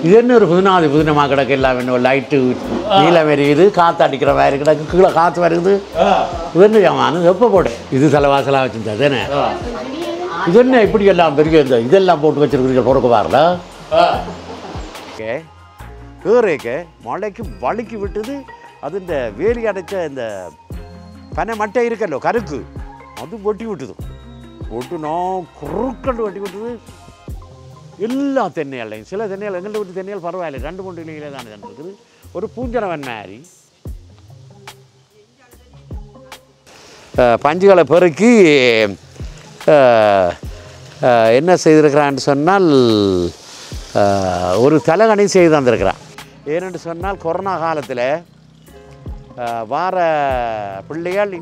இது என்ன ஒரு புதினமாக கிடக்கு எல்லாம் இன்னும் லைட்டு நீளம் எரியுது காற்று அடிக்கிற மாதிரி கிடக்கு கீழே காற்று வருது இது என்ன ஜாமான் எப்போ போட்டு இது தலைவாசலாக வச்சுருந்தா தானே இது என்ன இப்படி எல்லாம் பெரிய இந்த இதெல்லாம் போட்டு வச்சுருக்குறீங்க பொறுக்க வரல ஓகே ஏறேக்க மழைக்கு வழுக்கி விட்டுது அது இந்த வேலி அடைச்ச இந்த பனை மட்டை இருக்கல்லோ கருக்கு அது வெட்டி விட்டுது ஒட்டுனா குறுக்கண்டு வெட்டி விட்டுது எல்லா தென்னையாலையும் சில தென்னையால் எங்கள்கிட்ட விட்டு தென்னையால் பரவாயில்லை 2-3 இலையிலே தானே இருக்குது ஒரு பூஞ்சனவன் மாதிரி பஞ்சுகளை பெருக்கி என்ன செய்திருக்கிறான்னு சொன்னால் ஒரு தலகணி செய்து தந்திருக்கிறான் ஏனென்று சொன்னால் கொரோனா காலத்தில் வார பிள்ளைகள்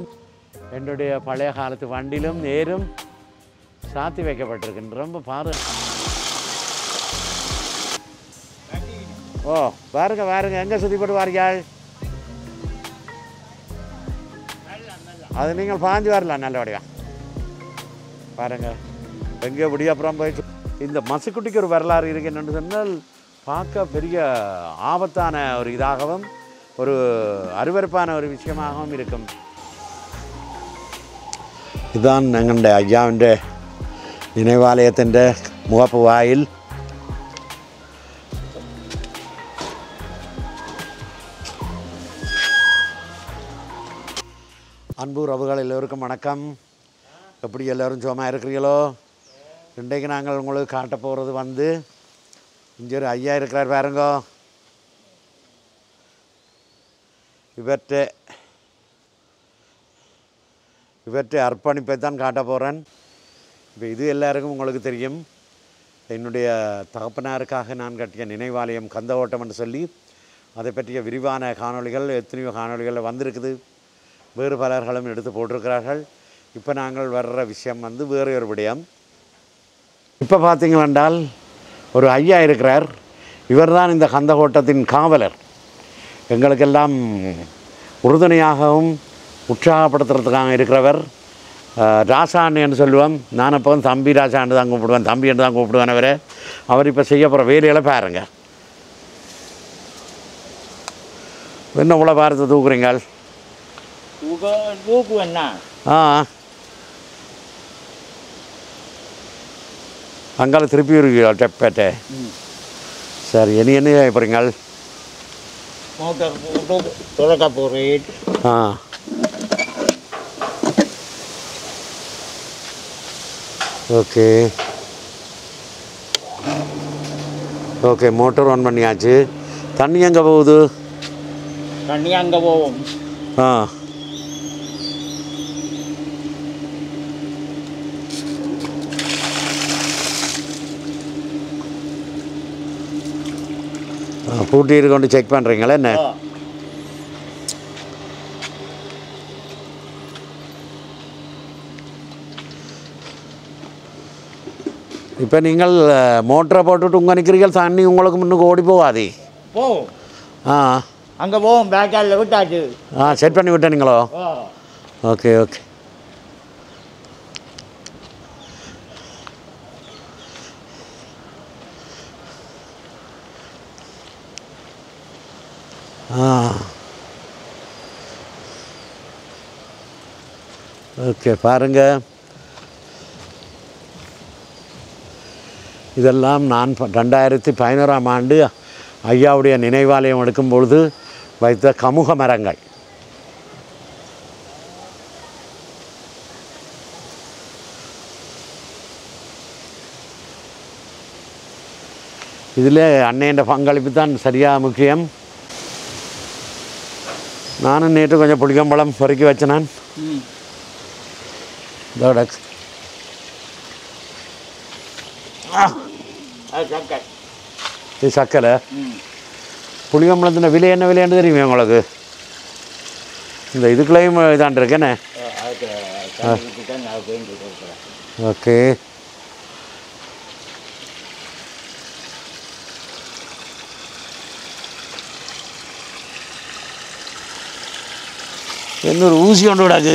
என்னுடைய பழைய காலத்து வண்டிலும் நேரும் சாத்தி வைக்கப்பட்டிருக்கு ரொம்ப பாரு ஓ பாருங்க எங்கே சுற்றி போட்டு வார்கள் அது நீங்கள் பாஞ்சு வரலாம் நல்லபடியா பாருங்க எங்கேயோ இப்படி அப்புறம் போய் இந்த மசுக்குட்டிக்கு ஒரு வரலாறு இருக்கு என்னென்னு சொன்னால் பார்க்க பெரிய ஆபத்தான ஒரு இதாகவும் ஒரு அருவருப்பான ஒரு விஷயமாகவும் இருக்கும் இதுதான் எங்களுடைய ஐயாவிൻ്റെ நினைவாலயத்திൻ്റെ முகப்பு வாயில் அன்பு உறவுகள் எல்லோருக்கும் வணக்கம் எப்படி எல்லோரும் சும்மா இருக்கிறீங்களோ இன்றைக்கு நாங்கள் உங்களுக்கு காட்ட போகிறது வந்து இங்கே ஒரு ஐயா இருக்கிறார் பாருங்கோ இவற்றை அர்ப்பணிப்பை தான் காட்ட போகிறேன் இப்போ இது எல்லாருக்கும் உங்களுக்கு தெரியும் என்னுடைய தகப்பனாருக்காக நான் கட்டிய நினைவாலயம் கந்தகோட்டம் என்று சொல்லி அதை பற்றிய விரிவான காணொளிகள் எத்தனையோ காணொளிகள் வந்திருக்குது வேறு பலர்களும் எடுத்து போட்டிருக்கிறார்கள் இப்போ நாங்கள் வர்ற விஷயம் வந்து வேறு ஒரு விடயம் இப்போ பார்த்தீங்களென்றால் ஒரு ஐயா இருக்கிறார் இவர் தான் இந்த கந்தகோட்டத்தின் காவலர் எங்களுக்கெல்லாம் உறுதுணையாகவும் உற்சாகப்படுத்துறதுக்காக இருக்கிறவர் ராசான்னு என்று சொல்லுவோம் நான் அப்போ தம்பி ராசான்னு தான் கூப்பிடுவேன் தம்பி என்று தான் கூப்பிடுவேன் அவர் இப்போ செய்ய போகிற வேலைகளை பாருங்க என்ன இவ்வளோ பாரத்தை தூக்குறீங்க அங்கால திருப்பி இருக்கீங்க டெப்பேட்டே சரி என்ன போகிறீங்க ஓகே மோட்டர் ஆன் பண்ணியாச்சு தண்ணி எங்கே போகுது தண்ணி அங்கே போகும் பூட்டி கொண்டு செக் பண்ணுறீங்களா என்ன இப்போ நீங்கள் மோட்டரை போட்டுட்டு உங்கள் நிற்கிறீர்கள் தண்ணி உங்களுக்கு முன்னுக்கு ஓடி போகாதே போகும் அங்கே போகும் பேக்காலில் விட்டாச்சு செட் பண்ணி விட்டீங்களோ ஓகே ஓகே பாருங்கள் இதெல்லாம் நான் 2011ஆம் ஆண்டு ஐயாவுடைய நினைவாலயம் எடுக்கும் பொழுது வைத்த கமுக மரங்கள் இதில் அன்னையின் பங்களிப்பு தான் சரியாக முக்கியம் நானும் நேற்று கொஞ்சம் புளிக்கம்பழம் பொறுக்கி வச்சேன் நான் இதோட இது சக்கரை புளிக்கம்பழத்தின் விலை என்ன விலைன்னு தெரியுமே உங்களுக்கு இந்த இதுக்குள்ளேயும் இதாண்டு இருக்கேண்ணே ஓகே இன்னொரு ஊசி கொண்டு விடாது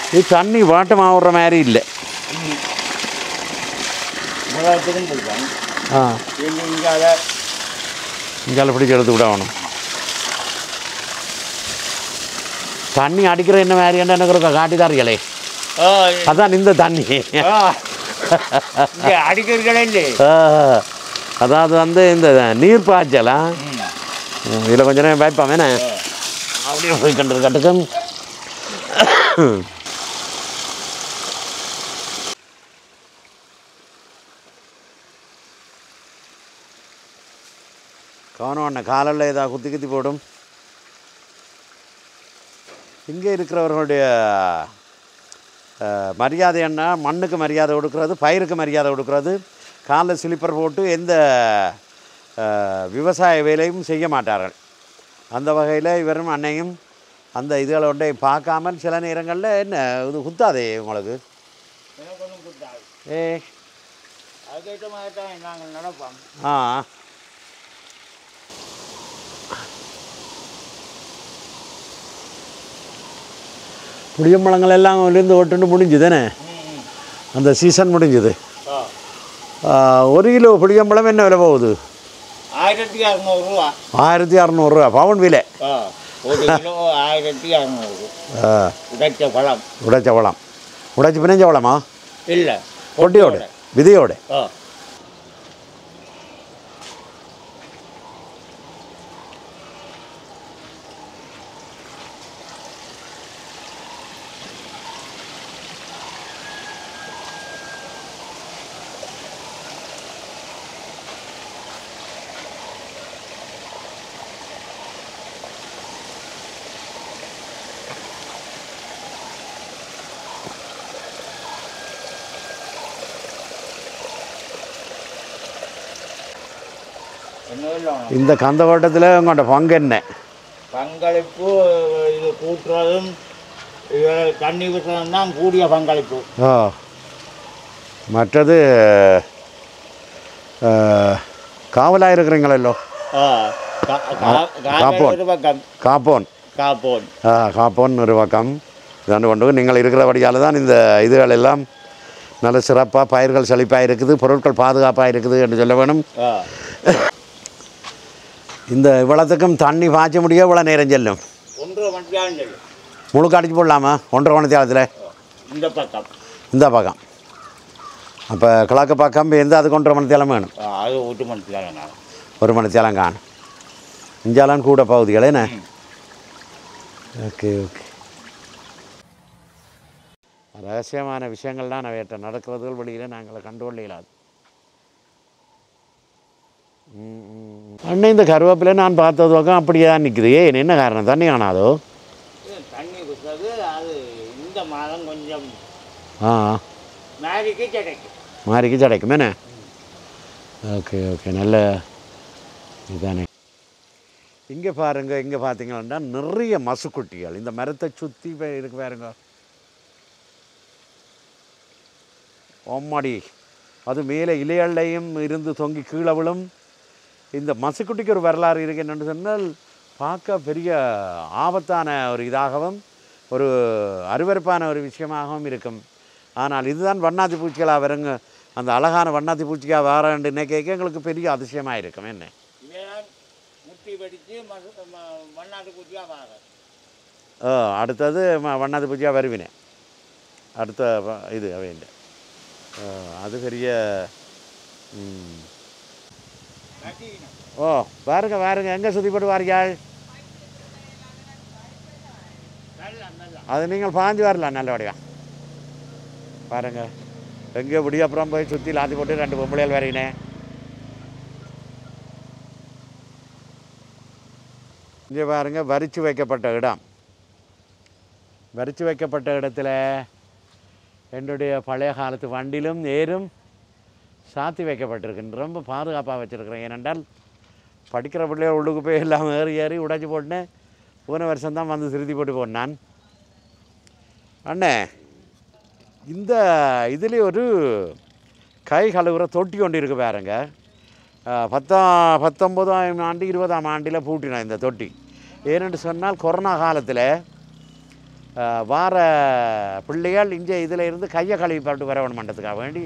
இது தண்ணி வாட்டமாக விடுற மாதிரி இல்லை. மிளகாத்துக்கும் போடுவாங்க. ஆ இங்கே இங்கால பிடிச்சி எடுத்து விட வேணும். தண்ணி அடிக்கிற என்ன மாதிரியான எனக்கு காட்டி தாரியலே. அதான் இந்த தண்ணி அடிக்கிறீங்களே இல்லை. அதாவது வந்து இந்த நீர் பாய்ச்சலா இதில் கொஞ்ச நேரம் வைப்பான் வேணே அப்படியே போய் கண்டு கட்டுக்கும். கவனம் அண்ணா காலில் ஏதாவது குத்தி குத்தி போடும். இங்கே இருக்கிறவர்களுடைய மரியாதை என்ன, மண்ணுக்கு மரியாதை கொடுக்கறது, பயிருக்கு மரியாதை கொடுக்கறது, காலில் ஸ்லிப்பர் போட்டு எந்த விவசாய வேலையும் செய்ய மாட்டார்கள். அந்த வகையில் இவரும் அன்னையும் அந்த இதுகளோட பார்க்காமல் சில நேரங்களில் என்ன இது குத்தாதே உங்களுக்கு? ஏ அதுக்கேற்ற மாதிரி தான் நாங்கள் நடப்போம். ஆ புளியம்பழங்கள் எல்லாம் இருந்து ஓட்டுண்டு முடிஞ்சுது தானே, அந்த சீசன் முடிஞ்சுது. 1 கிலோ புளியம்பழம் என்ன விலை போகுது? 1600 ரூபா. 1600 ரூபா பவுன் விலை. 1 கிலோ 1600. உடைச்ச பழம். உடைச்ச பழம். உடைச்சி பிணைஞ்ச பழமா? இல்லை, பொட்டியோட விதையோட. இந்த கந்தவட்டத்தில் உங்களோட பங்கு என்ன? பங்களிப்பு இது கூட்டுறதும் தண்ணி விட்டுறதும் தான் கூடிய பங்களிப்பு. மற்றது காவலாக இருக்கிறீங்களோ? காப்போன் காப்போன் ஒரு பக்கம் இதாண்டு கொண்டு நீங்கள் இருக்கிறபடியால் தான் இந்த இதுகள் எல்லாம் நல்ல சிறப்பாக பயிர்கள் செழிப்பாக இருக்குது, பொருட்கள் பாதுகாப்பாக இருக்குது என்று சொல்ல வேணும். இந்த இவ்வளோத்துக்கும் தண்ணி பாய்ச்ச முடிய இவ்வளோ நேரம் செல்லும். 1.5 மணி நேரம் முழுக்க அடிச்சு போடலாமா? 1.5 மணி நேரத்தில் இந்த பக்கம். அப்போ கிழக்கு பக்கம் எந்த அதுக்கு 1.5 மணி நேரம் வேணும். அது 1 மணி நேரம் 1 மணி நேரம் காணும். இஞ்சாலாம் கூட பகுதிகள் என்ன? Okay okay. ரகசியமான விஷயங்கள்லாம் அவையிட்ட நடக்கிறதுகள் வெளியில் நாங்கள் கண்டுகொள்ள இயலாது. அண்ணன் இந்த கருவேப்பிலை நான் பார்த்தது பக்கம் அப்படியே தான் நிற்குது. ஏன் என்ன காரணம்? தண்ணி காணாதோ? தண்ணி குடிச்சது அது இந்த மாதம் கொஞ்சம் மாறிக்கு கிடைக்கும் என்ன? ஓகே ஓகே, நல்ல இதுதானே. இங்கே பாருங்கள், இங்கே பார்த்தீங்கன்னா நிறைய மசுக்குட்டிகள் இந்த மரத்தை சுற்றி இருக்கு பாருங்க. ஓம்மாடி, அது மேலே இலையள்ளையும் இருந்து தொங்கி கீழே விழும். இந்த மசுக்குட்டிக்கு ஒரு வரலாறு இருக்கு. என்னென்னு சொன்னால் பார்க்க பெரிய ஆபத்தான ஒரு இதாகவும் ஒரு அருவருப்பான ஒரு விஷயமாகவும் இருக்கும். ஆனால் இதுதான் வண்ணாத்தி பூச்சிகளாக வருங்க. அந்த அழகான வண்ணாத்தி பூச்சிக்காக வரேன்னு நினைக்க எங்களுக்கு பெரிய அதிசயமாக இருக்கும். என்ன அடுத்தது வண்ணாத்தி பூச்சியாக வருவினேன். அடுத்த இது அவைண்ட அது பெரிய பாருங்க பாருங்க எங்கே சுற்றி போட்டு வாரியாள். அது நீங்கள் பாஞ்சு வரலாம் நல்லபடியா பாருங்க. எங்கே இப்படி அப்புறம் போய் சுற்றி லாத்தி போட்டு 2 பொம்பளைகள் வரையினேன். இங்கே பாருங்க, வரிச்சு வைக்கப்பட்ட இடம். வரிச்சு வைக்கப்பட்ட இடத்துல என்னுடைய பழைய காலத்து வண்டிலும் நேரும் சாத்தி வைக்கப்பட்டிருக்கு. ரொம்ப பாதுகாப்பாக வச்சுருக்கிறேன். ஏனென்றால் படிக்கிற பிள்ளைகள் உள்ளுக்கு போய் எல்லாம் ஏறி உடைச்சி போட்டேன். போன வருஷம்தான் வந்து திருத்தி போட்டு போனேன். அண்ணே, இந்த இதில் ஒரு கை கழுவுற தொட்டி கொண்டு இருக்கு பாருங்க. 19ஆம் ஆண்டு 20ஆம் ஆண்டில் பூட்டினேன் இந்த தொட்டி. ஏனென்று சொன்னால் கொரோனா காலத்தில் வார பிள்ளைகள் இங்கே இதில் இருந்து கையை கழுவி போட்டு வர வேணுமன்றதுக்காக வேண்டி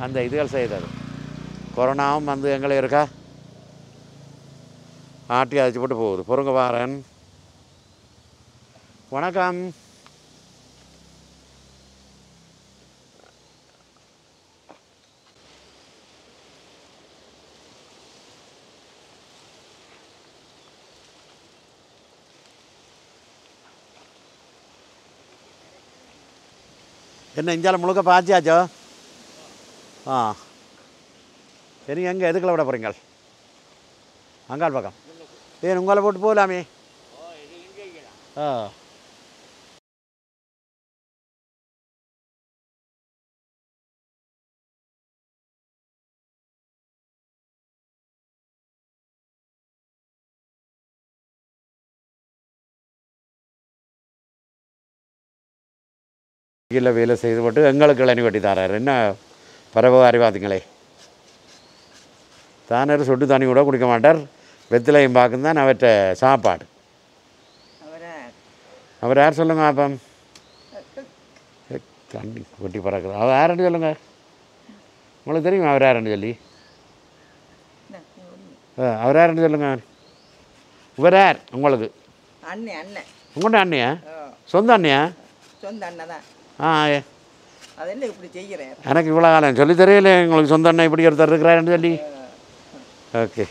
அந்த இதுகள் செய்தது. கொரோனாவும் வந்து எங்களை இருக்கா ஆட்டி அழைச்சி போட்டு போகுது. பொறுங்க வாரன். வணக்கம். என்ன இஞ்சால முழுக்க பாய்ச்சியாச்சோ? ஆ சரி, எங்கே எதுக்குள்ள விட போகிறீங்க? அங்கால் பக்கம். ஏன் உங்களை போட்டு போகலாமே? ஆ இல்லை வேலை செய்து போட்டு எங்களுக்கு இளநி வெட்டி தராரு. என்ன பரவாரி பார்த்தீங்களே. தானே சொட்டு தண்ணி கூட குடிக்க மாட்டார். வெத்திலையும் பார்க்கும் தான் அவற்றை சாப்பாடு. அவர் யார் சொல்லுங்க அப்போ? தண்ணி வெட்டி பறக்குது. அவர் யாருன்னு சொல்லுங்க. உங்களுக்கு தெரியுமா அவர் யாருன்னு சொல்லி? அவர் யாருன்னு சொல்லுங்க. இவர் யார் உங்களுக்கு? உங்கள்கிட்ட அண்ணியா? சொந்த அண்ணியா? சொந்த அண்ணன் தான். அதெல்லாம் இப்படி செய்கிறேன். எனக்கு இவ்வளோ காலம் சொல்லி தெரியல உங்களுக்கு சொந்த அண்ணன் இப்படி ஒருத்தர் இருக்கிறாருன்னு சொல்லி. ஓகே.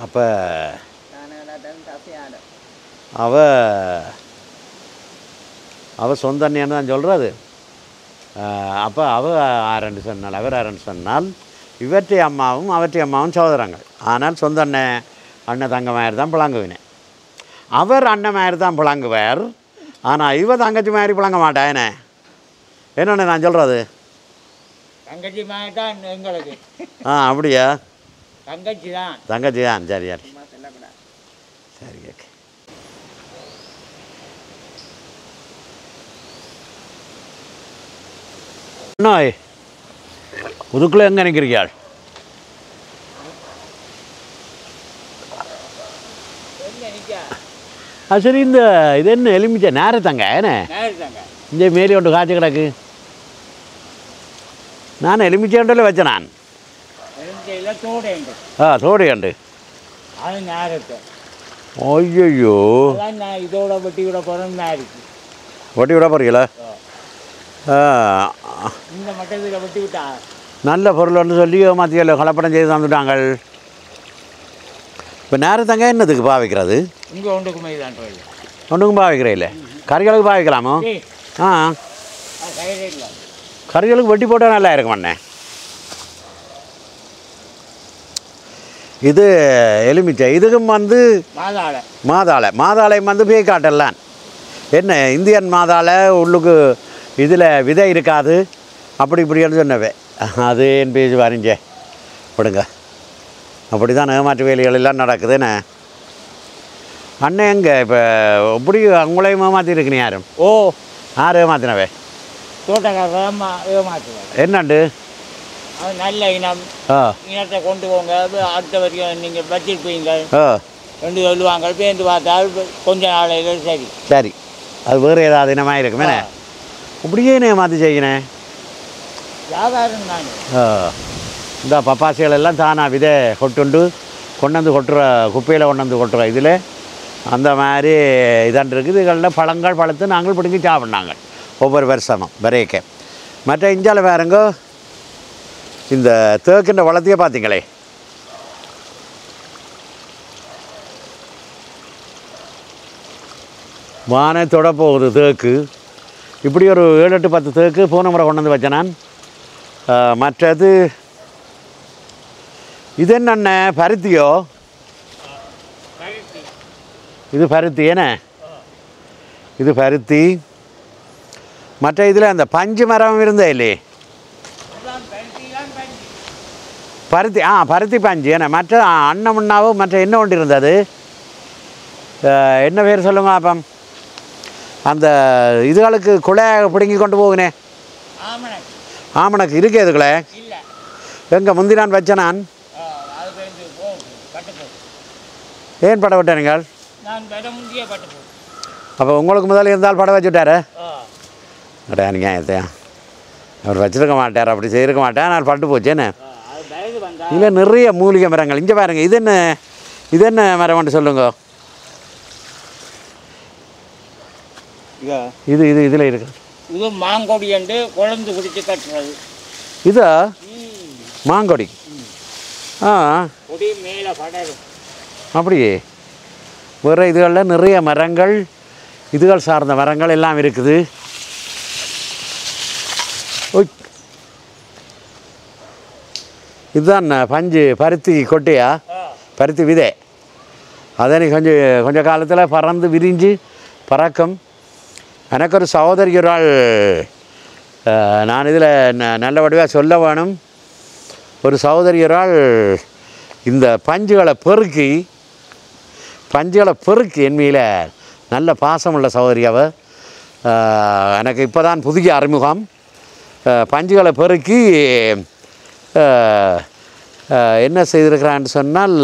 அப்போ அவ சொந்த அண்ணியான்னு தான் சொல்கிறது. அப்போ ஆரண்டு சொன்னால் அவர் ஆரண்டு சொன்னால் இவற்றை அம்மாவும் அவற்றை அம்மாவும் சகோதரங்கள். ஆனால் சொந்த அண்ணன் தங்கமாயிரு தான் பிளாங்குவினேன். அவர் அண்ணன் மாதிரி தான் பிளாங்குவார். ஆனால் இவ தங்கச்சி மாதிரி பிளாங்க மாட்டேன். என்னென்ன நான் சொல்கிறது? தங்கச்சி மாதிரி தான் எங்களுக்கு. அப்படியா? தங்கச்சி தான். தங்கச்சி தான். சரி சரி சரி. ஓகே. நோய் புதுக்குள்ளே எங்கே நிற்கிறீர்கள்? சரி, இந்த இது என்ன எலுமிச்சை நேரத்தாங்க? என்ன இந்த மேலே ஒன்று காய்ச்சி கிடக்கு. நான் எலுமிச்சைல வச்சேன். நான் தோடு கண்டு. ஐயோ, இதோட வெட்டி விட போகிறேன். வெட்டி விட போறீங்களா? இந்த மட்டத்தில் வெட்டி விட்டா நல்ல பொருள் ஒன்று சொல்லி மாற்றியல கலப்படம் செய்து தந்துட்டாங்க. இப்போ நேரத்தாங்க என்னதுக்கு பாவிக்கிறது? இங்கே ஒன்றுக்குமே தான். ஒன்றுக்கும் பாவிக்கிற இல்லை. கறிகளுக்கு பாவிக்கலாமோ? கறிகளுக்கு வெட்டி போட்டால் நல்லா இருக்கும் அண்ணே. இது எலுமிச்சை. இதுக்கும் வந்து மாதாளை வந்து பேய்காட்டலாம். என்ன இந்தியன் மாதாளை உள்ளுக்கு இதில் விதை இருக்காது அப்படி இப்படின்னு சொன்னவே. அது என் பேஜ் வரைஞ்சே விடுங்க. அப்படி தான் ஏமாற்று வேலைகள் எல்லாம் நடக்குதுன்னு. அண்ணன் எங்கே இப்போ எப்படி உங்களையும் ஏமாற்றிருக்கணும்? யாரும் யார் ஏமாத்தினவே? தோட்டக்காரர் ஏமாற்றுவேன். என்னண்டு? அது நல்ல இனம். இனத்தை கொண்டு போங்க, அடுத்த வரைக்கும் நீங்கள் வச்சிருப்பீங்க ரெண்டு சொல்லுவாங்க. பேருந்து பார்த்தால் கொஞ்ச நாளையில் சரி சரி. அது வேறு ஏதாவது இனமாக இருக்குமே. இப்படியே ஏமாற்றி செய்யினேன். வியாபாரம் தான். இந்த பப்பாசிகள் எல்லாம் தானா விதை கொண்டு வந்து கொட்டுற குப்பையில் கொண்டு வந்து கொட்டுற இதில் அந்த மாதிரி இதாண்டு இருக்குது. இதுகளில் பழங்கள் பழுத்து நாங்கள் பிடிங்கி சாப்பிட்னாங்க ஒவ்வொரு வருஷமும் வரைக்க. மற்ற இஞ்சால வேறுங்கோ இந்த தேக்கின்ற வளர்த்தியே பார்த்தீங்களே. வானத்தோட போகுது தேக்கு. இப்படி ஒரு 7 8 10 தேக்கு போன முறை கொண்டு வந்து வச்சேன் நான். மற்றது இது என்னென்ன பருத்தியோ? இது பருத்தி ஏன? இது பருத்தி. மற்ற இதில் அந்த பஞ்சு மரம் இருந்தே இல்லையே பருத்தி. பருத்தி பஞ்சு ஏன்னா. மற்ற அன்னமுன்னாவும் மற்ற என்ன ஒன்று இருந்தது? என்ன பேர் சொல்லுங்க அப்போ? அந்த இதுகளுக்கு குலை பிடுங்கி கொண்டு போகுனே. ஆமணக்கு இருக்கே இதுக்குள்ளே. எங்கே முந்தி நான் வச்சேன் நான். ஏன் பட விட்டேன் நீங்கள்? நான் வர முடிய பட்டு போகிறேன். அப்போ உங்களுக்கு முதல்ல இருந்தால் படம் வச்சுட்டாரு அடையா நியாயத்தையா அவர் வச்சுருக்க மாட்டார், அப்படி செய்திருக்க மாட்டேன். நான் பட்டு போச்சேன்னு அது வயது வந்தால் இல்லை நிறைய மூலிகை மரங்கள் இங்கே பாருங்கள். இது என்ன மரம்னு சொல்லுங்க. இதில் இருக்கு. இது மாங்கொடி என்று குழந்து குடிச்சு கட்டுறது. இதா மாங்கொடி? ஆ கொடி மேலே படரும். அப்படியே வேறு இதுகளில் நிறைய மரங்கள், இதுகள் சார்ந்த மரங்கள் எல்லாம் இருக்குது. இதுதான் பருத்தி கொட்டையா, பருத்தி விதை. அதை கொஞ்சம் காலத்தில் பறந்து விரிஞ்சு பறக்கும். எனக்கு ஒரு சகோதரி ஒரு ஆள், நான் இதில் நல்ல வடிவாக சொல்ல வேணும். ஒரு சகோதரி ஒரு ஆள் இந்த பஞ்சுகளை பெருக்கி என்மையில் நல்ல பாசமுள்ள சகோதரி அவ. எனக்கு இப்போ தான் புதிய அறிமுகம். பஞ்சுகளை பெருக்கி என்ன செய்திருக்கிறான்னு சொன்னால்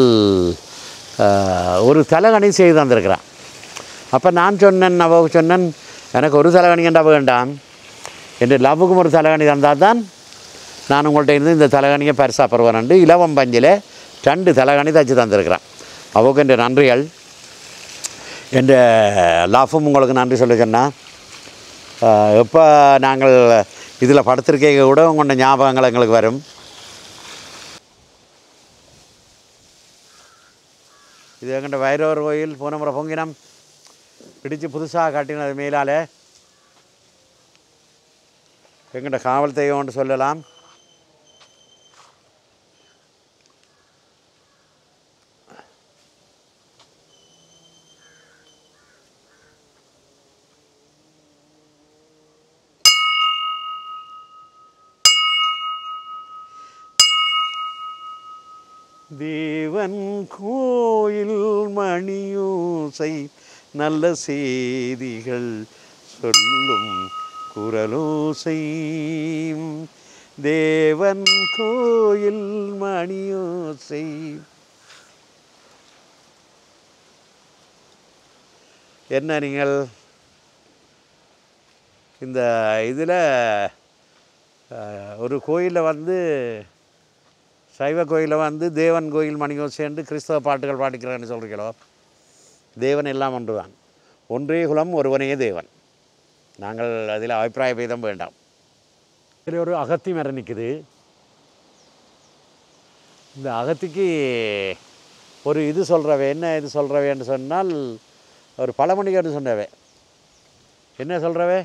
ஒரு தலைகணி செய்து தந்திருக்கிறான். அப்போ நான் சொன்னேன் எனக்கு ஒரு தலைகணி என்றா வேண்டாம், என்று லவ்வுக்கும் ஒரு தலைகணி தந்தால் தான் நான் உங்கள்கிட்ட இருந்து இந்த தலைகணியை பரிசாக பெறுவேன். இலவம் பஞ்சில் 2 தலைகணி தச்சு தந்திருக்கிறான். அவருக்கு என்ற நன்றிகள். என்ற லாஃபும் உங்களுக்கு நன்றி சொல்ல சொன்னால், எப்போ நாங்கள் இதில் படுத்திருக்க கூட உங்களோட ஞாபகங்கள் எங்களுக்கு வரும். இது எங்கள்கிட்ட வைரவர் கோயில் போன முறை பொங்கினம் பிடிச்சு புதுசாக காட்டினது மேலால் எங்கள்கிட்ட காவல் தெய்வம்னு சொல்லலாம். தேவன் கோயில் மணியோசை நல்ல செய்திகள் சொல்லும் குரலோசை. தேவன் கோயில் மணியோசை. என்ன நீங்கள் இந்த இதில் ஒரு கோயிலில் சைவ கோயிலில் தேவன் கோயில் மணியோசைன்னு கிறிஸ்தவ பாட்டுகள் பாடிக்கிறேன்னு சொல்கிறீங்களோ? தேவன் எல்லாம் ஒன்று தான். ஒன்றே குலம் ஒருவனே தேவன். நாங்கள் அதில் அபிப்பிராய பேதம் வேண்டாம். இதில் ஒரு அகத்தி மரம் நிற்குது. இந்த அகத்திக்கு ஒரு இது சொல்கிறவே, என்ன இது சொல்கிறவேன்னு சொன்னால் ஒரு பழமொழின்னு சொன்னவே. என்ன சொல்கிறவே?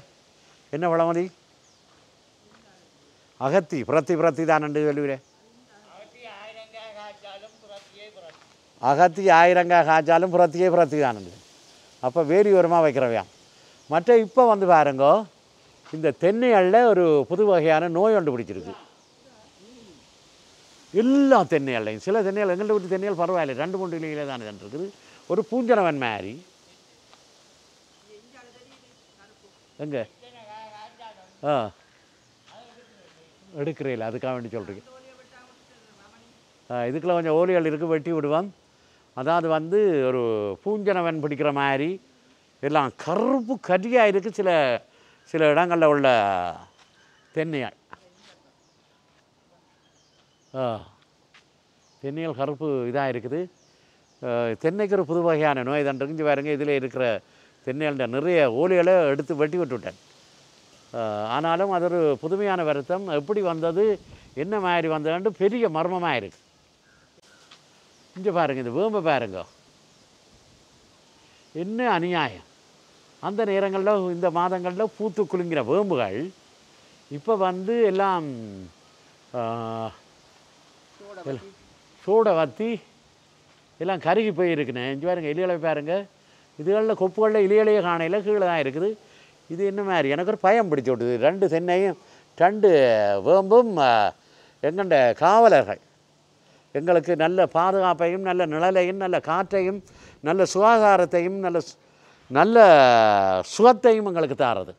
என்ன பழமொழி? அகத்தி பிரத்தி தான் என்று சொல்லுகிறேன். அகத்தி 1000 காய்ச்சாலும் புறத்தி தான். அப்போ வேரி உரமாக வைக்கிறவையாம். மற்ற இப்போ பாருங்கோ, இந்த தென்னைகளில் ஒரு புது வகையான நோய் ஒன்று பிடிச்சிருக்கு. எல்லா தென்னைகள்லையும், சில தென்னைகள் எங்கள்கிட்ட விட்டு தென்னைகள் பரவாயில்லை, 2-3 இலையில தானே இருக்குது. ஒரு பூஞ்சனவன் மாதிரி எங்கே எடுக்கிறீங்களா? அதுக்காக வேண்டி சொல்கிறீங்க. இதுக்குள்ள கொஞ்சம் ஓலிகள் இருக்குது, வெட்டி விடுவான். அதாவது ஒரு பூஞ்சனவன் பிடிக்கிற மாதிரி எல்லாம் கருப்பு கரியாக இருக்குது. சில இடங்களில் உள்ள தென்னைகள் கருப்பு இதாக இருக்குது. தென்னைக்கு ஒரு புது வகையான நோய் தான் இருக்கு பாருங்க. இதில் இருக்கிற தென்னைகள நிறைய ஓலிகளை எடுத்து வெட்டி விட்டுவிட்டேன். ஆனாலும் அது ஒரு புதுமையான வருத்தம். எப்படி வந்தது, என்ன மாதிரி வந்ததுன்ட்டு பெரிய மர்மமாக இருக்குது. இங்கே பாருங்கள், இந்த வேம்பை பாருங்க, என்ன அநியாயம். அந்த நேரங்களில் இந்த மாதங்களில் பூத்து குலுங்கிற வேம்புகள் இப்போ எல்லாம் சூட வத்தி எல்லாம் கருகி போயிருக்குண்ணே. இங்கே பாருங்கள், இலைகளை பாருங்கள். இதுகளில் கொப்புகளில் இலையிலேயே காணையில் கீழே தான் இருக்குது. இது என்ன மாதிரி எனக்கு ஒரு பயம் பிடிச்சி விட்டுது. 2 தென்னையும் 2 வேம்பும் எங்கண்ட காவலர்கள் எங்களுக்கு நல்ல பாதுகாப்பையும் நல்ல நிழலையும் நல்ல காற்றையும் நல்ல சுகாதாரத்தையும் நல்ல சுகத்தையும் எங்களுக்கு தாரது.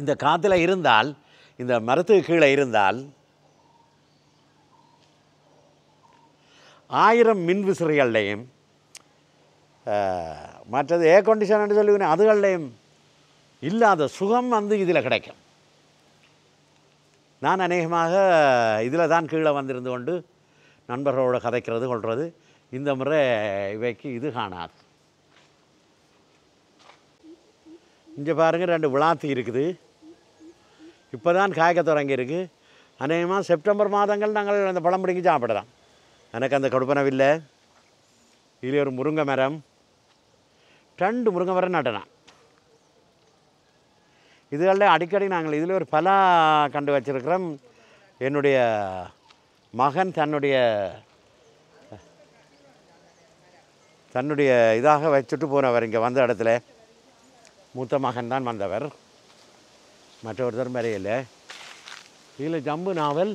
இந்த காற்றுல இருந்தால், இந்த மரத்துக்கு கீழே இருந்தால் 1000 மின் விசிறிகள்லையும் மற்றது ஏர் கண்டிஷன் சொல்லுவேன் அதுகள்லையும் இல்லாத சுகம் வந்து இதில் கிடைக்கும். நான் அநேகமாக இதில் தான் கீழே வந்திருந்து கொண்டு நண்பர்களோட கதைக்கிறது கொள்வது. இந்த முறை இவைக்கு இது காணாது. இங்கே பாருங்கள் 2 விளாத்தி இருக்குது. இப்போ தான் காய்க்க தொடங்கியிருக்கு. அநேகமாக செப்டம்பர் மாதங்கள் நாங்கள் அந்த பழம் பிடிங்கி சாப்பிடலாம். எனக்கு அந்த கொடுப்பனவில்லை. இதில் ஒரு முருங்கை மரம் 2 முருங்கை மரம் நட்டலாம். இதுகளில் அடிக்கடி நாங்கள் இதில் ஒரு பலா கண்டு வச்சிருக்கிறோம். என்னுடைய மகன் தன்னுடைய இதாக வச்சுட்டு போனவர். இங்கே வந்த இடத்துல மூத்த மகன் தான் வந்தவர், மற்றொருத்தர் வரையில். இதில் ஜம்பு நாவல்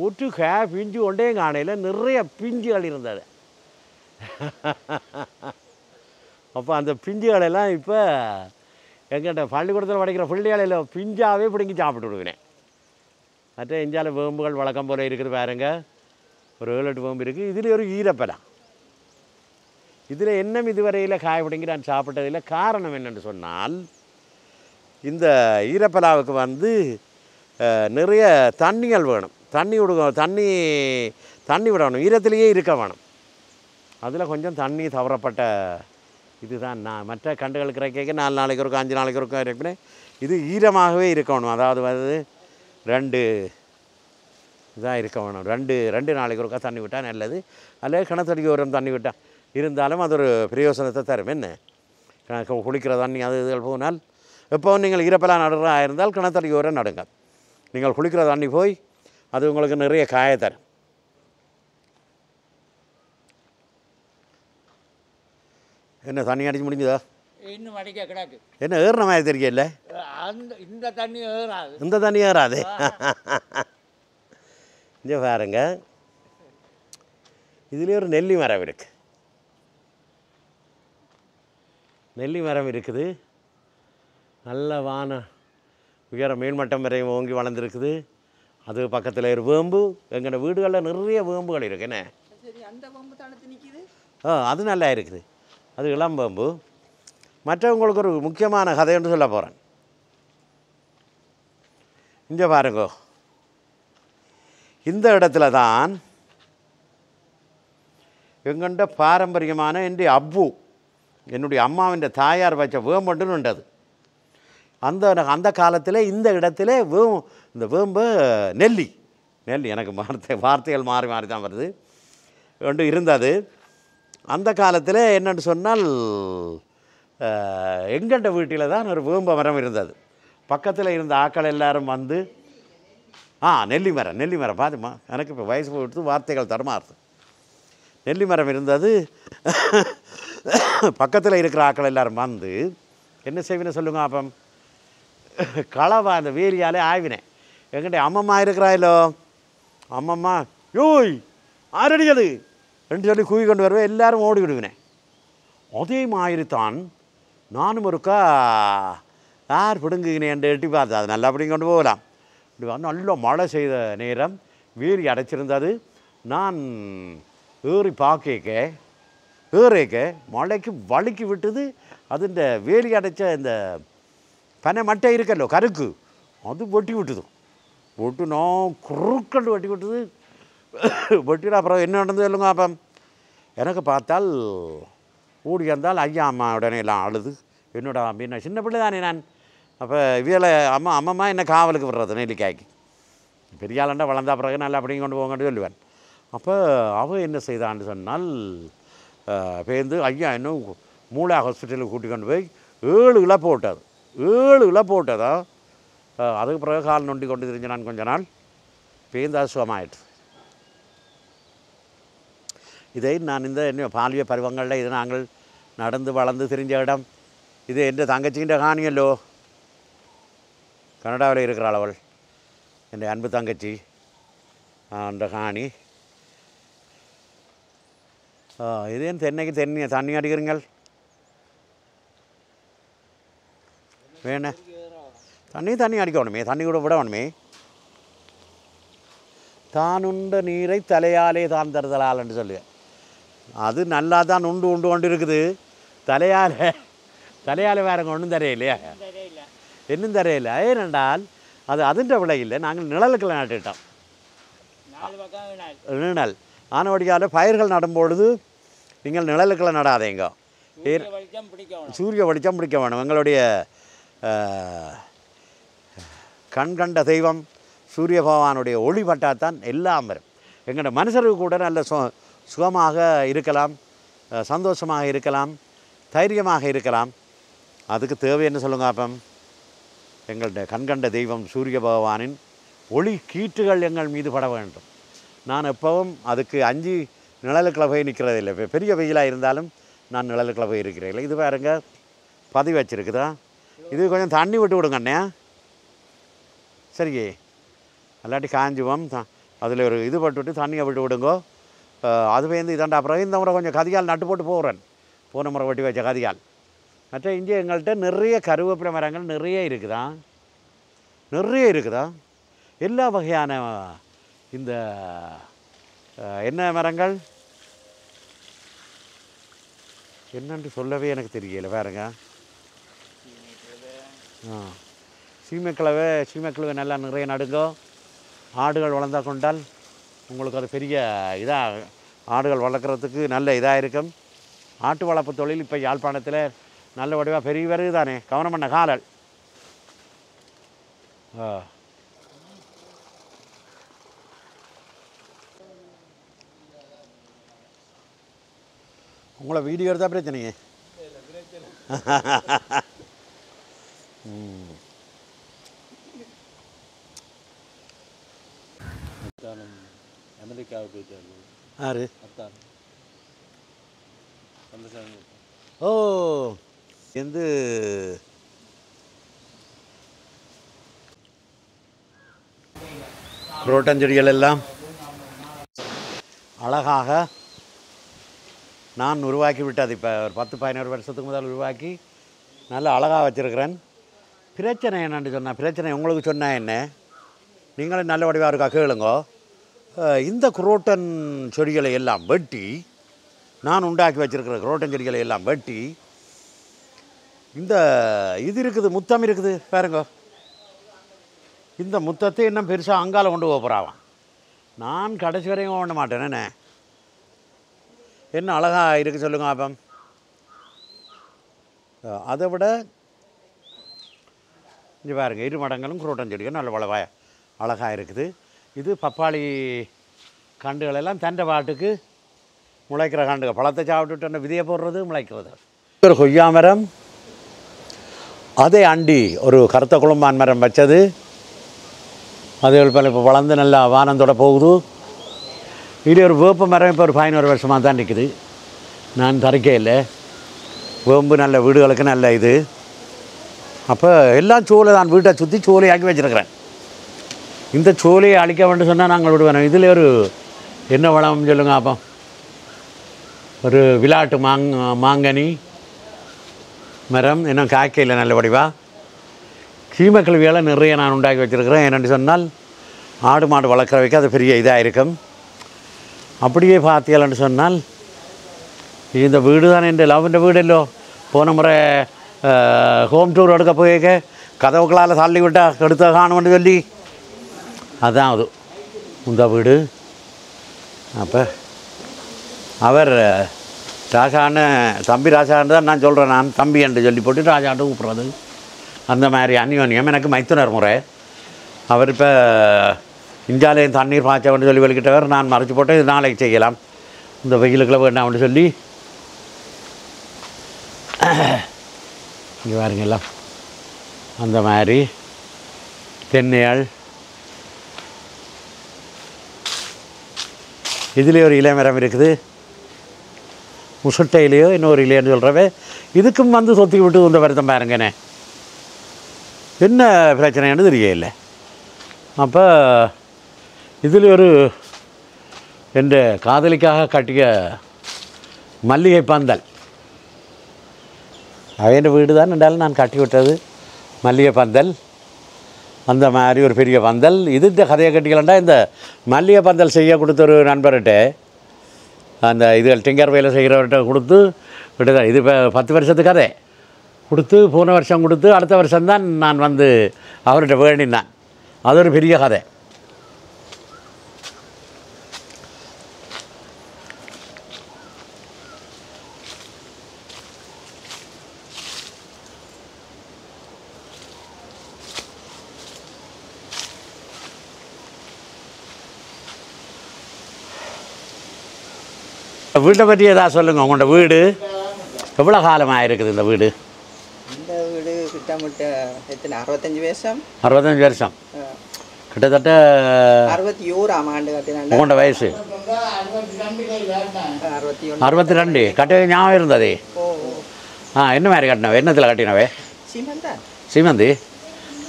ஒட்டு பிஞ்சு கொண்டே காணையில் நிறைய பிஞ்சுகள் இருந்தது. அப்போ அந்த பிஞ்சுகளெல்லாம் இப்போ எங்கிட்ட பள்ளிக்கூடத்தில் படிக்கிற பிள்ளைகளில் பிஞ்சாவே பிடிங்கி சாப்பிட்டு விடுவேன். மற்ற எஞ்சால வேம்புகள் வழக்கம் போல் இருக்குது பாருங்க. ஒரு 7-8 வேம்பு இருக்குது. இதில் ஒரு ஈரப்பலம். இதில் இன்னும் இதுவரையில் காய பிடிங்கி நான் சாப்பிட்டதில்லை. காரணம் என்னென்னு சொன்னால் இந்த ஈரப்பலாவுக்கு வந்து நிறைய தண்ணிகள் வேணும். தண்ணி விடணும். ஈரத்திலேயே இருக்க வேணும். அதில் கொஞ்சம் தண்ணி தவறப்பட்ட இதுதான். நான் மற்ற கண்டுகள் கிடைக்க 4 நாளைக்கு இருக்கும் 5 நாளைக்கு இருக்கும் இருப்பேன். இது ஈரமாகவே இருக்கணும். அதாவது வந்து 2 இதாக இருக்க வேணும். 2 நாளைக்கு ஒருக்கா தண்ணி விட்டால் நல்லது. அல்லது கிணத்தடிக்கு ஒரு தண்ணி விட்டால் இருந்தாலும் அது ஒரு பிரயோசனத்தை தரும். என்ன குளிக்கிற தண்ணி அது இதுகள் போனால் எப்போவும் நீங்கள் ஈரப்பெல்லாம் நடுறா இருந்தால் கிணத்தடிக்கு ஒரு நடுங்க. நீங்கள் குளிக்கிற தண்ணி போய் அது உங்களுக்கு நிறைய காய தரும். என்ன தண்ணி அடிச்சு முடிஞ்சுதா? இன்னும் அடிக்க கிடக்கு. என்ன ஏறுற மாதிரி தெரியல. இந்த தண்ணி ஏறாது. இந்த தண்ணி ஏறாது. இங்கே பாருங்க, இதுலேயே ஒரு நெல்லி மரம் இருக்குது. நெல்லி மரம் இருக்குது. நல்ல உயர மேல்மட்டம் வரையும் ஓங்கி வளர்ந்துருக்குது. அது பக்கத்தில் ஒரு வேம்பு. எங்களோட வீடுகளில் நிறைய வேம்புகள் இருக்குது. என்ன அது நல்லா இருக்குது. அது இளம்பம்பு. மற்றவங்களுக்கு ஒரு முக்கியமான கதைன்னு சொல்ல போகிறேன். இங்கே பாருங்க, இந்த இடத்துல தான் எங்கண்ட பாரம்பரியமான என்னுடைய அம்மாவின் தாயார் வச்ச வேம்புன்னு உண்டது. அந்த காலத்தில் இந்த இடத்துல இந்த வேம்பு நெல்லி எனக்கு வார்த்தைகள் மாறி தான் வருது ஒன்று இருந்தது. அந்த காலத்தில் என்னென்னு சொன்னால் எங்கள்கிட்ட வீட்டில் தான் ஒரு வேம்பு மரம் இருந்தது. பக்கத்தில் இருந்த ஆக்கள் எல்லாரும் வந்து நெல்லி மரம் பார்த்துமா, எனக்கு இப்போ வயசு போட்டு வார்த்தைகள் தரமாறுது. நெல்லி மரம் இருந்தது. பக்கத்தில் இருக்கிற ஆக்கள் எல்லாரும் வந்து என்ன செய்வின சொல்லுங்க. அப்போ களவா அந்த வேலியாலே ஆய்வினேன். எங்கிட்ட அம்மம்மா இருக்கிறாயிலோ, அம்மம்மா யோய் ஆரடியது என்று சொல்லி கூவி கொண்டு வருவேன். எல்லோரும் ஓடி விடுவினேன். அதே மாதிரி தான் நானும் ஒருக்கா யார் பிடுங்குகினேன் எட்டி பார்த்தா அது நல்லா பிடிங்க கொண்டு போகலாம். இப்படி வந்து நல்ல மழை செய்த நேரம், வேலி அடைச்சிருந்தது. நான் ஏறி ஏறேக்க மழைக்கு வழுக்கி விட்டுது. அது இந்த வேலி அடைச்ச இந்த பனை மட்டை இருக்கல்லோ கருக்கு, அது வெட்டி விட்டுது. நான் குறுக்கண்டு வெட்டி விட்டுது. வெட்டிட்டு அப்புறம் என்ன நடந்தது இல்லைங்க. அப்போ எனக்கு பார்த்தால் ஓடி வந்தால் ஐயா அம்மா உடனே எல்லாம் அழுது. என்னோட நான் சின்ன பிள்ளை தானே நான். அப்போ இவியலை அம்மம்மா என்ன காவலுக்கு விடுறது நெல்லிக்காய்க்கு. பெரிய ஆளாண்டா வளர்ந்தா பிறகு நல்லா அப்படிங்க கொண்டு போங்கன்னு சொல்லுவேன். அப்போ அவள் என்ன செய்தான்னு சொன்னால் பேருந்து ஐயா இன்னும் மூளை ஹாஸ்பிட்டலுக்கு கூட்டி கொண்டு போய் 7 இலை போட்டது. 7 இலை போட்டதா. அதுக்கு பிறகு கால் நொண்டி கொண்டு திரிஞ்ச நான் கொஞ்ச நாள் பேருந்து அது சுகமாயிட்டு. இதை நான் என்ன பாலிய பருவங்களில் இது நாங்கள் நடந்து வளர்ந்து திரிஞ்ச இடம். இது என் தங்கச்சிக்கிட்ட காணியல்லோ, கனடாவில் இருக்கிறாள் அவள், என் அன்பு தங்கச்சி. அந்த காணி இதேன்னு தென்னைக்கு தண்ணி அடிக்கிறீங்கள் வேணே தண்ணி அடிக்கணுமே, தண்ணி கூட விடணுமே. தானுண்ட நீரை தலையாலே தான் தருதலால் என்று சொல்லுவேன். அது நல்லா தான் உண்டு உண்டு கொண்டு இருக்குது. தலையால் வேறங்க ஒன்றும் தரையில்லையா? இன்னும் தரையில்லை. ஏனென்றால் அது அதின்ற விலை இல்லை. நாங்கள் நிழலுக்குள்ள நட்டுட்டோம். நிழல் ஆனவடியால் பயிர்கள் நடும்பொழுது நீங்கள் நிழலுக்குள்ள நடாதீங்க. சூரிய வெளிச்சம் பிடிக்க வேணும். எங்களுடைய கண்கண்ட தெய்வம் சூரிய பகவானுடைய ஒளி பட்டாத்தான் எல்லாம் வரும். எங்களோட மனுஷருக்கு கூட நல்ல சுகமாக இருக்கலாம், சந்தோஷமாக இருக்கலாம், தைரியமாக இருக்கலாம். அதுக்கு தேவை என்ன சொல்லுங்க? அப்போ எங்களுடைய கண்கண்ட தெய்வம் சூரிய பகவானின் ஒளி கீற்றுகள் எங்கள் மீது பட வேண்டும். நான் எப்பவும் அதுக்கு அஞ்சு நிழலுக்குள்ள போய் நிற்கிறதில்லை. இப்போ பெரிய வெயிலாக இருந்தாலும் நான் நிழலுக்குள்ள போய் இருக்கிறேன் இல்லை. இது பாருங்க பதிவு வச்சுருக்குதா? இது கொஞ்சம் தண்ணி விட்டு விடுங்க அண்ணே. சரியே, அல்லாட்டி காஞ்சுவோம். அதில் ஒரு இது பட்டுவிட்டு தண்ணியை விட்டு விடுங்கோ. அது வந்து இதாண்டா. அப்புறம் இந்த முறை கொஞ்சம் கதியால் நட்டு போட்டு போகிறேன். போன முறை வெட்டி வச்ச கதியால். மற்ற இங்கே எங்கள்கிட்ட நிறைய கருவேப்பிலை மரங்கள் நிறைய இருக்குதா, நிறைய இருக்குதா. எல்லா வகையான இந்த என்ன மரங்கள் என்னென்று சொல்லவே எனக்கு தெரியலை. பாருங்க, சீமைக்கிழவை நல்லா நிறைய நடுங்கோ. ஆடுகள் வளர்ந்தா கொண்டால் உங்களுக்கு அது பெரிய இதாக, ஆடுகள் வளர்க்குறதுக்கு நல்ல இதாக இருக்கும். ஆட்டு வளர்ப்பு தொழில் இப்போ யாழ்ப்பாணத்தில் நல்ல வடிவாக பெரிய வருது தானே. கவனம் பண்ண காலல். உங்களை வீடியோ எடுத்தால் பிரச்சனையே. அமெரிக்காவுக்கு யாரு? ஓ, வந்து குரோட்டன் செடிகள் எல்லாம் அழகாக நான் உருவாக்கி விட்டது. இப்போ ஒரு 10-11 வருஷத்துக்கு முதல் உருவாக்கி நல்லா அழகாக வச்சுருக்கிறேன். பிரச்சனை என்னென்னு சொன்னால், பிரச்சனை உங்களுக்கு சொன்னால் என்ன, நீங்களும் நல்ல வடிவாக இருக்கா கேளுங்கோ. இந்த குரோட்டன் செடிகளை எல்லாம் வெட்டி, நான் உண்டாக்கி வச்சுருக்கிற குரோட்டன் செடிகளை எல்லாம் வெட்டி, இந்த இது இருக்குது, முத்தம் இருக்குது பாருங்க. இந்த முத்தத்தை இன்னும் பெருசாக அங்கால கொண்டு போகிறாவான். நான் கடைசி வரையும் பண்ண மாட்டேன். என்ன அழகாக இருக்குது சொல்லுங்க. அப்போ அதை விட இங்கே பாருங்க, இரு மடங்களும் குரோட்டன் செடிகள் நல்ல வளவாய அழகாக இருக்குது. இது பப்பாளி கண்டுகளெல்லாம் தண்டை பாட்டுக்கு முளைக்கிற கண்டுகள். பழத்தை சாப்பிட்டுட்டு அந்த விதையை போடுறது முளைக்கிறது. ஒரு கொய்யா மரம், அதை அண்டி ஒரு கருத்த குழம்பான் மரம் வச்சது. அது இப்போ வளர்ந்து நல்லா வானந்தோட போகுது. இது ஒரு வேப்ப மரம் இப்போ ஒரு 11 வருஷமாக தான் நிற்குது. நான் தரைக்கே இல்லை. வேம்பு நல்ல வீடுகளுக்கு நல்ல இது. அப்போ எல்லாம் சோலை தான் வீட்டை சுற்றி சோலையாக்கி வச்சுருக்கிறேன். இந்த சோலையை அழிக்க வேண்டும் சொன்னால் நாங்கள் விடுவேன். இதில் ஒரு என்ன வளம் சொல்லுங்க. அப்போ ஒரு விளாட்டு மாங்கனி மரம் இன்னும் காய்க்கையில் நல்ல வடிவாக. சீமக்கிழவியால் நிறைய நான் உண்டாக்கி வச்சுருக்கிறேன். என்னென்னு சொன்னால் ஆடு மாடு வளர்க்குறவைக்கு அது பெரிய இதாக இருக்கும். அப்படியே பார்த்தீங்கன்னு சொன்னால் இந்த வீடு தானே இந்த லவ்ன்ற வீடு இல்லோ. போன முறை ஹோம் டூர் எடுக்க போயிருக்க கதவுக்களால் தள்ளி விட்டால் எடுத்த காணும்னு சொல்லி, அதுதான் அது இந்த வீடு. அப்போ அவர் ராஜான்னு, தம்பி ராஜான்னு தான் நான் சொல்கிறேன். நான் தம்பி என்று சொல்லி போட்டு ராஜான்னு கூப்பிட்றது. அந்த மாதிரி அந்யோன்யம் எனக்கு மைத்துனர் முறை. அவர் இப்போ இந்தியாவிலேயும் தண்ணீர் பாய்ச்சவன்னு சொல்லி வெளிக்கிட்டவர். நான் மறைச்சி போட்டு இது நாளைக்கு செய்யலாம், இந்த வெயிலுக்குள்ள வேண்டாம்னு சொல்லி. இங்கே பாருங்கெல்லாம் அந்த மாதிரி தென்னையாள். இதுலேயே ஒரு இலை மரம் இருக்குது. முசுட்டையிலையோ இன்னொரு இலைன்னு சொல்கிறவே இதுக்கும் வந்து சொத்தி விட்டு இந்த வருத்தம் பாருங்கண்ணே. என்ன பிரச்சனைன்னு தெரியல. அப்போ இதில் ஒரு என் காதலிக்காக கட்டிய மல்லிகை பந்தல். அவன் வீடு தான் என்றாலும் நான் கட்டி விட்டது மல்லிகை பந்தல். அந்த மாதிரி ஒரு பெரிய பந்தல். இது இந்த கதையை கட்டிக்கலண்டா இந்த மல்லிகை பந்தல் செய்ய கொடுத்த ஒரு நண்பர்கிட்ட அந்த இதுகள் டிங்கர் வேலை செய்கிறவர்கிட்ட கொடுத்து விட்டு இது இப்போ 10 வருஷத்துக்கு கதை கொடுத்து போன வருஷம் கொடுத்து அடுத்த வருஷம்தான் நான் வந்து அவர்கிட்ட வேண்டினேன். அது ஒரு பெரிய கதை. வீட்டை பற்றி ஏதாவது சொல்லுங்கள். உங்களோட வீடு எவ்வளோ காலமாக இருக்குது இந்த வீடு? இந்த வீடு கிட்டத்தட்ட எத்தனை 65 வருஷம். 65 வருஷம் கிட்டத்தட்ட 61ஆம் ஆண்டு கட்டினாங்க. உங்களோட வயசு 62 கட்ட ஞாபகம் இருந்ததே. என்ன மாதிரி கட்டினவே? என்னத்தில் கட்டினவே? சீமந்தி.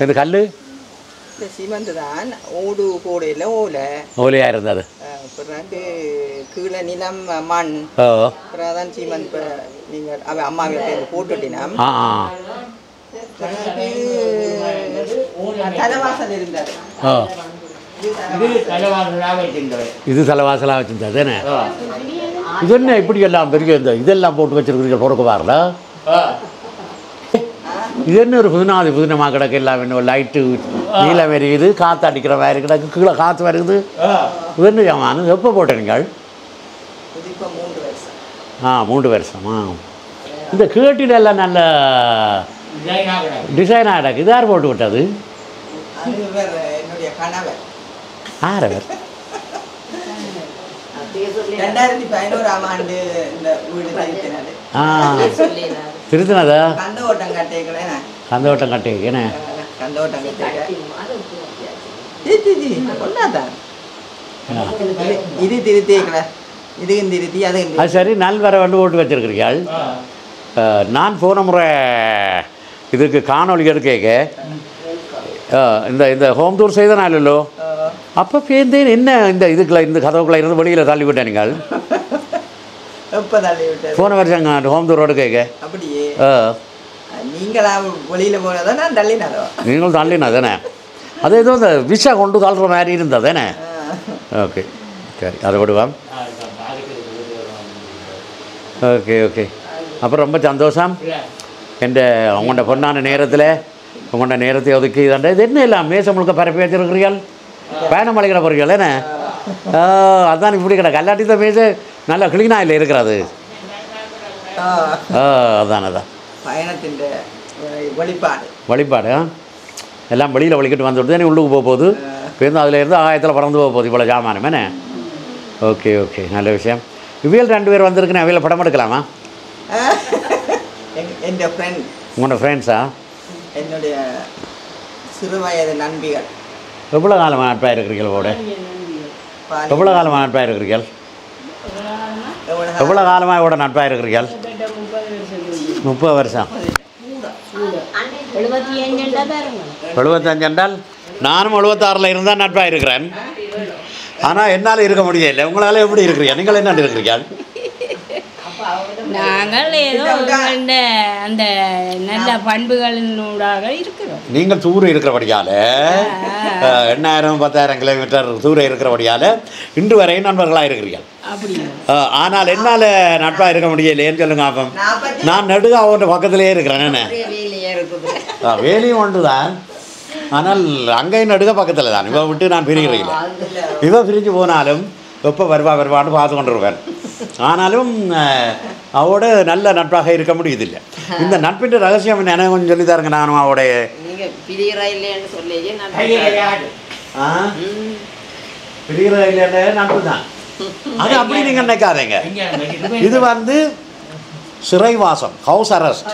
இந்த கல் சீமந்து தான். ஓடு கூடையில் ஓலையாக இருந்தது. பிறகு கீழே நிலம் மண். பிறகுதான் சீமந்த். இப்போ நீங்கள் அவ அம்மா வீட்டில் போட்டுட்டினா தலைவாசல் இருந்தது. இது தலைவாசலாக வச்சுருந்தது. என்ன இது? என்ன இப்படி எல்லாம் பெரிய இந்த இதெல்லாம் போட்டு வச்சுருக்கிறீங்க பொறுக்க பாருல. இது என்ன ஒரு புதினமாக கிடக்கு. எல்லாம் என்ன லைட்டு நீளம் எரியுது, காற்று அடிக்கிற மாதிரி கிடக்கு, கீழே காற்று வருது. இது என்ன ஜாமான்? எப்போ போட்டீங்க? 3 வருஷமா? இந்த கேட்டில் எல்லாம் நல்ல டிசைனாக கிடக்கு. இது யார் போட்டு விட்டது? ஆரவர் 2011ஆம் ஆண்டு இந்த வீடு திருத்தினதா? கந்தோட்டம் கட்டேக்கல. கந்தோட்டம் கட்டேக்கேண்ணே. கந்தோட்டம் கட்டேக்க இது திருத்தேக்கல. இதுக்கும் திருத்தி அது. அது சரி. நல்வரை வந்து ஓட்டு வச்சிருக்கிறீர்கள். நான் போன முறை இதுக்கு காணொலி எடுக்க இந்த இந்த ஹோம் டூர் செய்தனா இல்லைல்லோ, அப்போ பேர்ந்தேன் என்ன இந்த இதுக்குள்ள இந்த கதவுக்குள்ளே இருந்து வெளியில் தள்ளி விட்டேன். நீங்கள் போன வருஷம் ஹோம் டூர் எடுக்க அப்படியே நீங்களா வெளியில் போனதோ நான் தள்ளினதோ? நீங்களும் தள்ளினதானே. அது ஏதோ இந்த விஷா கொண்டு தள்ளுற மாதிரி இருந்ததானே. ஓகே சரி, அதை விடுவோம். Okay okay. அப்புறம் ரொம்ப சந்தோஷம். உங்களோட பொண்ணான நேரத்தில் உங்களோட நேரத்தை ஒதுக்கி இதாண்ட இது என்ன இல்லை மேசம் முழுக்க பரப்பி வச்சிருக்கிறீர்கள். பயணம் அழைக்கிற போகிறீர்கள் என்ன? அதுதான் இப்படி கிடக்கு. கல்லாட்டி தான் மேச நல்லா கிளீனாக இல்லை இருக்கிறது. அதான் பயணத்தின் வழிபாடு வழிபாடு எல்லாம் வெளியில் வலிக்கிட்டு வந்து விட்டு தான் உள்ளுக்கு போக போகுது. இப்போ அதில் இருந்து ஆகாயத்தில் பறந்து போக போகுது இவ்வளோ ஜாமானம் என்ன. ஓகே ஓகே, நல்ல விஷயம். இவையில் 2 பேர் வந்திருக்குன்னு அவையில் படம் எடுக்கலாமா? என் ஃப்ரெண்ட். உங்களோட ஃப்ரெண்ட்ஸா? என்னுடைய சிறு வயது நண்பிகள். எவ்வளோ காலமாக நட்பாக இருக்கிறீர்கள்? எவ்வளோ காலமாக நட்பாக இருக்கிறீர்கள்? எவ்வளோ காலமாக இவ்வளோ நட்பாக இருக்கிறீர்கள்? 30 வருஷம். 75 என்றால் நானும் 76 இருந்தால் நட்பாக இருக்கிறேன். ஆனால் என்னால் இருக்க முடியல. உங்களால் எப்படி இருக்கிறீங்க? நீங்கள் என்ன இருக்கிறீர்கள்? நாங்கள் ஏதோ அந்த நல்ல பண்புகளினூடாக இருக்கிறோம். நீங்கள் தூர இருக்கிறபடியால் 8,000 10,000 கிலோமீட்டர் தூர இருக்கிறபடியால் இன்று வரை நண்பர்களாக இருக்கிறீர்கள். ஆனால் என்னால் நட்பாக இருக்க முடியலையேன்னு சொல்லுங்க. அப்போ நான் நடுக அவன் பக்கத்திலே இருக்கிறேன். என்ன வேலையும் ஒன்று தான், ஆனால் அங்கேயும் நடுக பக்கத்தில் தான். இவ விட்டு நான் பிரிகிறீங்களே. இவ பிரிஞ்சு போனாலும் எப்போ வருவான்னு பார்த்து கொண்டு வருவேன். ஆனாலும் அவட நல்ல நட்பாக இருக்க முடியுதில்லை. இந்த நட்பின் ரகசியம் என்ன கொஞ்சம் சொல்லி தருங்க. நானும் அவட பிரிகிற இல்லைன்னு நட்பு தான் அது. அப்படி நீங்கள் நினைக்காதீங்க. இது வந்து சிறைவாசம், ஹவுஸ் அரெஸ்ட்.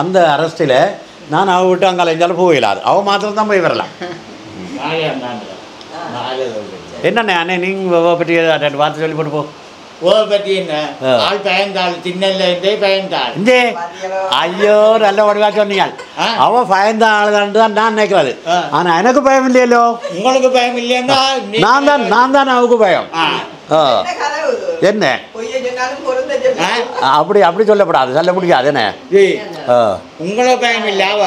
அந்த அரெஸ்ட்டில் நான் அவ விட்டு அங்கே எஞ்சாலும் போயிடாது. அவள் மாத்திரம் தான் போய் வரலாம். என்னண்ணே அண்ணே நீங்கள் பற்றி வார்த்தை சொல்லி போட்டு போ. பற்றி என்ன ஆள் பயந்தாள் சின்னல்ல இருந்தே பயந்தாள். ஐயோ நல்ல வடிவா சொன்னீங்க. அவ பயந்தாள் தான் நான் நினைக்கிறது. ஆனா எனக்கு பயம் இல்லையല്ലോ. உங்களுக்கு பயம் இல்லையா? நான் தான் அவருக்கு பயம். என்ன அப்படி சொல்லப்படாது, சொல்ல முடியாது. என்ன உங்களுக்கு பயம் இல்லை? அவ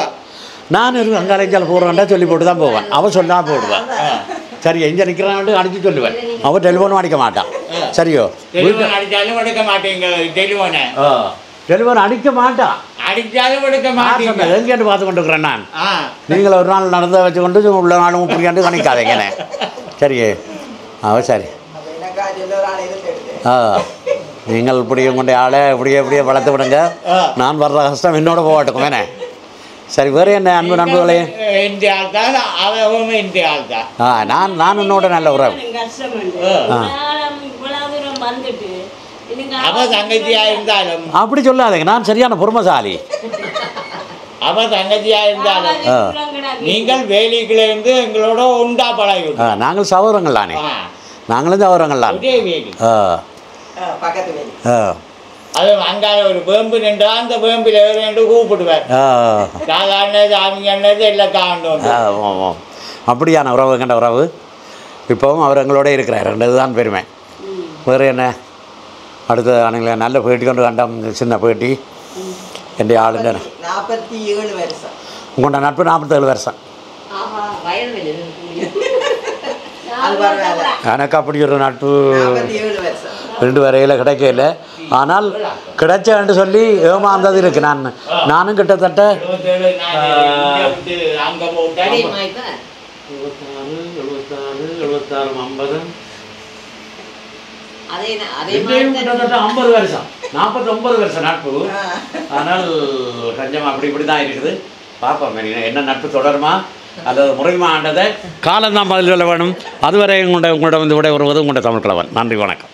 நான் அங்கே அலைஞ்சால் போடுறேன்டா சொல்லி போட்டு தான் போவேன். அவள் சொன்னா போடுவேன். சரி எங்கே நிற்கிறான்னு அடித்து சொல்லுவேன். அவன் டெலிஃபோனும் அடிக்க மாட்டான். சரியோ? டெலிஃபோன் அடித்தாலும் எடுக்க மாட்டேங்க. டெலிஃபோனை டெலிஃபோன் அடிக்க மாட்டான். அடித்தாலும் எடுக்க மாட்டேங்க. எங்கேட்டு பார்த்து கொண்டு இருக்கிறேன் நான். நீங்கள் ஒரு நாள் நடந்த வச்சு கொண்டு உள்ள நாளும் இப்படியாண்டு கணிக்காதீங்கண்ணே. சரியே? சரி. நீங்கள் இப்படியும் கொண்ட ஆளை இப்படியே வளர்த்து விடுங்க. நான் வர்ற கஷ்டம் என்னோட போகட்டும் வேணே. சரி, வேறு என்ன அன்பு நண்பர்களே? நான் என்னோட நல்ல உறவு. தங்கச்சியா இருந்தாலும் அப்படி சொல்லாதீங்க. நான் சரியான பொறுமைசாலி. அவ தங்கச்சியா இருந்தாலும் நீங்கள் வேலிக்கிலேருந்து எங்களோட உண்டா பழகி. நாங்கள் சகோதரங்கள் தானே. நாங்களும் சகோதரங்கள் தான். அது அங்கால ஒரு வேம்பு நின்றா அந்த வேம்பில் ரெண்டு கூப்பிடுவார். எல்லாம் காணும். அப்படியான உறவு கண்ட உறவு. இப்போவும் அவர் எங்களோட இருக்கிறார். ரெண்டு தான் பெருமை. வேறு என்ன? அடுத்த ஆணுங்கள நல்ல பேட்டி கொண்டு கண்டோம். சின்ன பேட்டி. என் ஆளுங்க 47 வருஷம். உங்களோட நட்பு 47 வருஷம். எனக்கு அப்படி ஒரு நட்பு 2 வரையில் கிடைக்கல. ஆனால் கிடைச்சேன்னு சொல்லி ஏமாந்தது இருக்கு. நானும் கிட்டத்தட்ட 50 வருஷம் 49 வருஷம் நட்பு. ஆனால் கொஞ்சம் இப்படி தான் இருக்குது. பார்ப்போம் என்ன நட்பு தொடருமா அல்லது முறையுமா ஆண்டதை காலம்தான் பதில் சொல்ல வேணும். அதுவரை உங்களோட வந்து விட வருவது உங்களோட தமிழ் கலவன். நன்றி, வணக்கம்.